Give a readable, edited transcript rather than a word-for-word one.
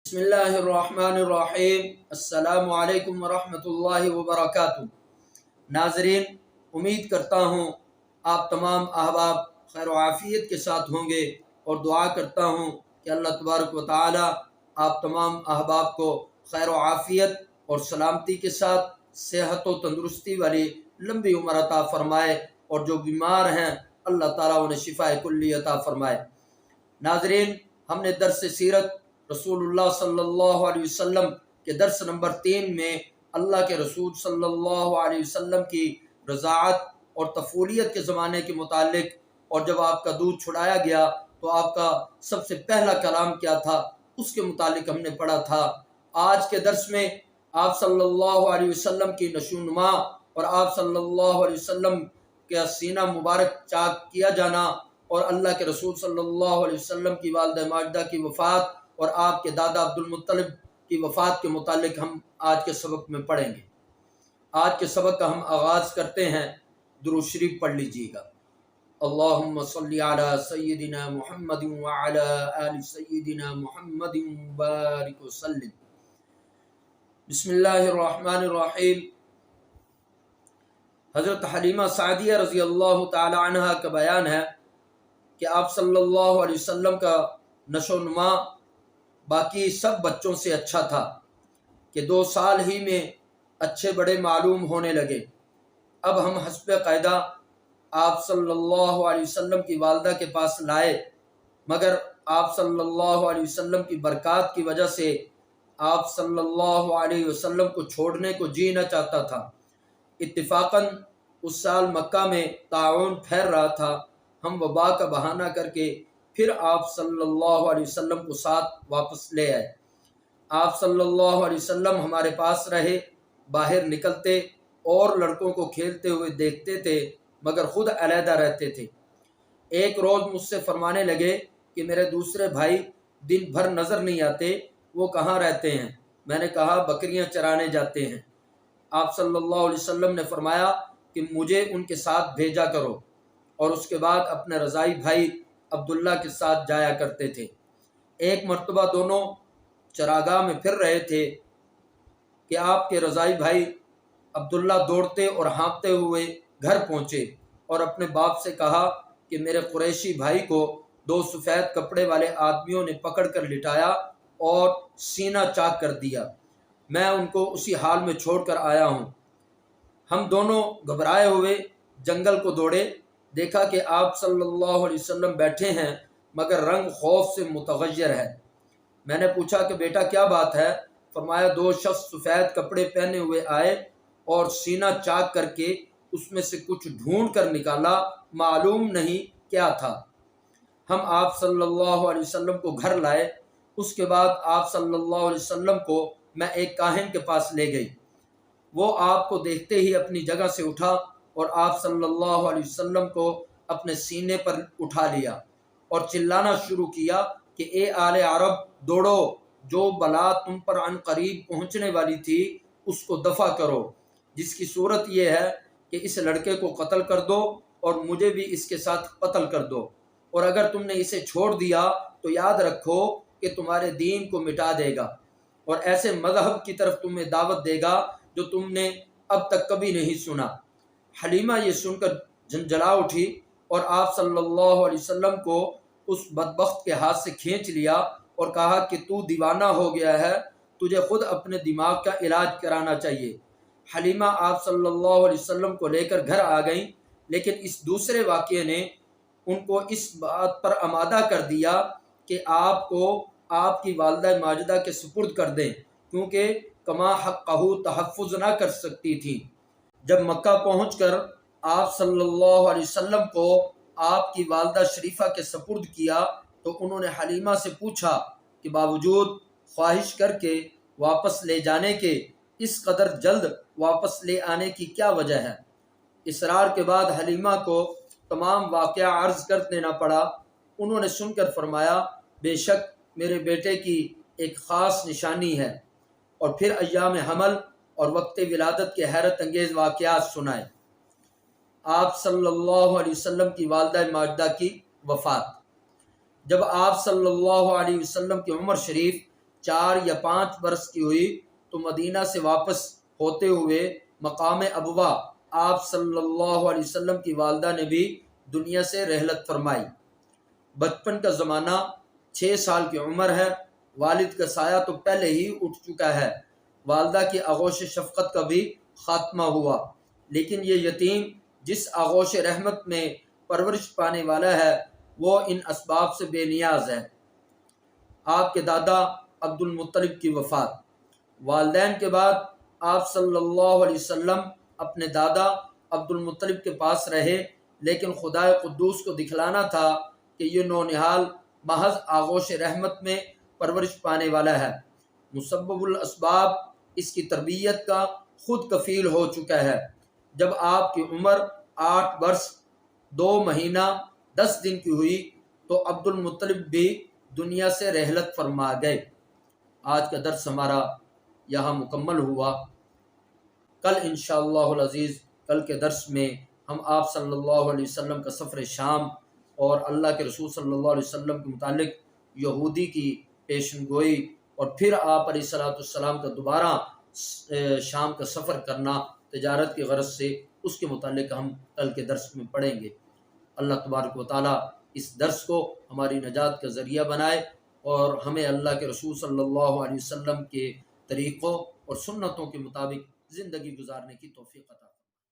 بسم اللہ الرحمن الرحیم۔ السلام علیکم ورحمۃ اللہ وبرکاتہ۔ ناظرین، امید کرتا ہوں آپ تمام احباب خیر و عافیت کے ساتھ ہوں گے، اور دعا کرتا ہوں کہ اللہ تبارک و تعالی آپ تمام احباب کو خیر و عافیت اور سلامتی کے ساتھ صحت و تندرستی والی لمبی عمر عطا فرمائے، اور جو بیمار ہیں اللہ تعالیٰ انہیں شفا کلی عطا فرمائے۔ ناظرین، ہم نے درس سیرت رسول اللہ صلی اللہ علیہ وسلم کے درس نمبر 3 میں اللہ کے رسول صلی اللہ علیہ وسلم کی رضاعت اور طفولیت کے زمانے کے متعلق، اور جب آپ کا دودھ چھڑایا گیا تو آپ کا سب سے پہلا کلام کیا تھا، اس کے متعلق ہم نے پڑھا تھا۔ آج کے درس میں آپ صلی اللہ علیہ وسلم کی نشو و نما اور آپ صلی اللہ علیہ وسلم کا سینہ مبارک چاک کیا جانا، اور اللہ کے رسول صلی اللہ علیہ وسلم کی والدہ ماجدہ کی وفات اور آپ کے دادا عبد المطلب کی وفات کے متعلق ہم آج کے سبق میں پڑھیں گے۔ آج کے سبق کا ہم آغاز کرتے ہیں، درود شریف پڑھ لیجیے گا۔ اللہم صلی علی سیدنا محمد وعلی آل سیدنا محمد بارک وسلم۔ بسم اللہ الرحمن الرحیم۔ حضرت حلیمہ سعدیہ رضی اللہ تعالی عنہ کا بیان ہے کہ آپ صلی اللہ علیہ وسلم کا نشو و نما باقی سب بچوں سے اچھا تھا کہ 2 سال ہی میں اچھے بڑے معلوم ہونے لگے۔ اب ہم حسب قاعدہ آپ صلی اللہ علیہ وسلم کی والدہ کے پاس لائے، مگر آپ صلی اللہ علیہ وسلم کی برکات کی وجہ سے آپ صلی اللہ علیہ وسلم کو چھوڑنے کو جی نہ چاہتا تھا۔ اتفاقاً اس سال مکہ میں طاعون پھیل رہا تھا۔ ہم وبا کا بہانہ کر کے پھر آپ صلی اللہ علیہ وسلم کو ساتھ واپس لے آئے۔ آپ صلی اللہ علیہ وسلم ہمارے پاس رہے، باہر نکلتے اور لڑکوں کو کھیلتے ہوئے دیکھتے تھے، مگر خود علیحدہ رہتے تھے۔ ایک روز مجھ سے فرمانے لگے کہ میرے دوسرے بھائی دن بھر نظر نہیں آتے، وہ کہاں رہتے ہیں؟ میں نے کہا بکریاں چرانے جاتے ہیں۔ آپ صلی اللہ علیہ وسلم نے فرمایا کہ مجھے ان کے ساتھ بھیجا کرو، اور اس کے بعد اپنے رضائی بھائی عبداللہ کے ساتھ جایا کرتے تھے۔ ایک مرتبہ دونوں چراگاہ میں پھر رہے تھے کہ آپ کے رضائی بھائی عبداللہ دوڑتے اور ہانپتے ہوئے گھر پہنچے اور اپنے باپ سے کہا کہ میرے قریشی بھائی کو 2 سفید کپڑے والے آدمیوں نے پکڑ کر لٹایا اور سینہ چاک کر دیا، میں ان کو اسی حال میں چھوڑ کر آیا ہوں۔ ہم دونوں گھبرائے ہوئے جنگل کو دوڑے، دیکھا کہ آپ صلی اللہ علیہ وسلم بیٹھے ہیں، مگر رنگ خوف سے متغیر ہے۔ میں نے پوچھا کہ بیٹا کیا بات ہے؟ فرمایا 2 شخص سفید کپڑے پہنے ہوئے آئے اور سینہ چاک کر کے اس میں سے کچھ ڈھونڈ کر نکالا، معلوم نہیں کیا تھا۔ ہم آپ صلی اللہ علیہ وسلم کو گھر لائے۔ اس کے بعد آپ صلی اللہ علیہ وسلم کو میں ایک کاہن کے پاس لے گئی۔ وہ آپ کو دیکھتے ہی اپنی جگہ سے اٹھا اور آپ صلی اللہ علیہ وسلم کو اپنے سینے پر اٹھا لیا اور چلانا شروع کیا کہ اے آل عرب، دوڑو، جو بلا تم پر عن قریب پہنچنے والی تھی اس کو دفع کرو، جس کی صورت یہ ہے کہ اس لڑکے کو قتل کر دو اور مجھے بھی اس کے ساتھ قتل کر دو، اور اگر تم نے اسے چھوڑ دیا تو یاد رکھو کہ تمہارے دین کو مٹا دے گا اور ایسے مذہب کی طرف تمہیں دعوت دے گا جو تم نے اب تک کبھی نہیں سنا۔ حلیمہ یہ سن کر جھنجھلا اٹھی اور آپ صلی اللہ علیہ وسلم کو اس بدبخت کے ہاتھ سے کھینچ لیا اور کہا کہ تو دیوانہ ہو گیا ہے، تجھے خود اپنے دماغ کا علاج کرانا چاہیے۔ حلیمہ آپ صلی اللہ علیہ وسلم کو لے کر گھر آ گئیں، لیکن اس دوسرے واقعے نے ان کو اس بات پر آمادہ کر دیا کہ آپ کو آپ کی والدہ ماجدہ کے سپرد کر دیں، کیونکہ کما حقہ تحفظ نہ کر سکتی تھی۔ جب مکہ پہنچ کر آپ صلی اللہ علیہ وسلم کو آپ کی والدہ شریفہ کے سپرد کیا تو انہوں نے حلیمہ سے پوچھا کہ باوجود خواہش کر کے واپس لے جانے کے اس قدر جلد واپس لے آنے کی کیا وجہ ہے؟ اصرار کے بعد حلیمہ کو تمام واقعہ عرض کر دینا پڑا۔ انہوں نے سن کر فرمایا بے شک میرے بیٹے کی ایک خاص نشانی ہے، اور پھر ایام حمل اور وقت ولادت کے حیرت انگیز واقعات سنائے۔ آپ صلی اللہ علیہ وسلم کی والدہ ماجدہ کی وفات۔ جب آپ صلی اللہ علیہ وسلم کی عمر شریف 4 یا 5 برس کی ہوئی تو مدینہ سے واپس ہوتے ہوئے مقام ابوا آپ صلی اللہ علیہ وسلم کی والدہ نے بھی دنیا سے رحلت فرمائی۔ بچپن کا زمانہ 6 سال کی عمر ہے، والد کا سایہ تو پہلے ہی اٹھ چکا ہے، والدہ کی آغوش شفقت کا بھی خاتمہ ہوا، لیکن یہ یتیم جس آغوش رحمت میں پرورش پانے والا ہے وہ ان اسباب سے بے نیاز ہے۔ آپ کے دادا عبد المطلب کی وفات۔ والدین کے بعد آپ صلی اللہ علیہ وسلم اپنے دادا عبد المطلب کے پاس رہے، لیکن خدائے قدوس کو دکھلانا تھا کہ یہ نونہال محض آغوش رحمت میں پرورش پانے والا ہے، مسبب الاسباب اس کی تربیت کا خود کفیل ہو چکا ہے۔ جب آپ کی عمر 8 برس 2 مہینہ 10 دن کی ہوئی تو عبد المطلب بھی دنیا سے رحلت فرما گئے۔ آج کا درس ہمارا یہاں مکمل ہوا۔ کل انشاءاللہ العزیز کل کے درس میں ہم آپ صلی اللہ علیہ وسلم کا سفر شام اور اللہ کے رسول صلی اللہ علیہ وسلم کے متعلق یہودی کی پیشن گوئی اور پھر آپ علیہ الصلوۃ والسلام کا دوبارہ شام کا سفر کرنا تجارت کی غرض سے، اس کے متعلق ہم کل کے درس میں پڑھیں گے۔ اللہ تبارک و تعالیٰ اس درس کو ہماری نجات کا ذریعہ بنائے اور ہمیں اللہ کے رسول صلی اللہ علیہ وسلم کے طریقوں اور سنتوں کے مطابق زندگی گزارنے کی توفیق عطا فرمائے۔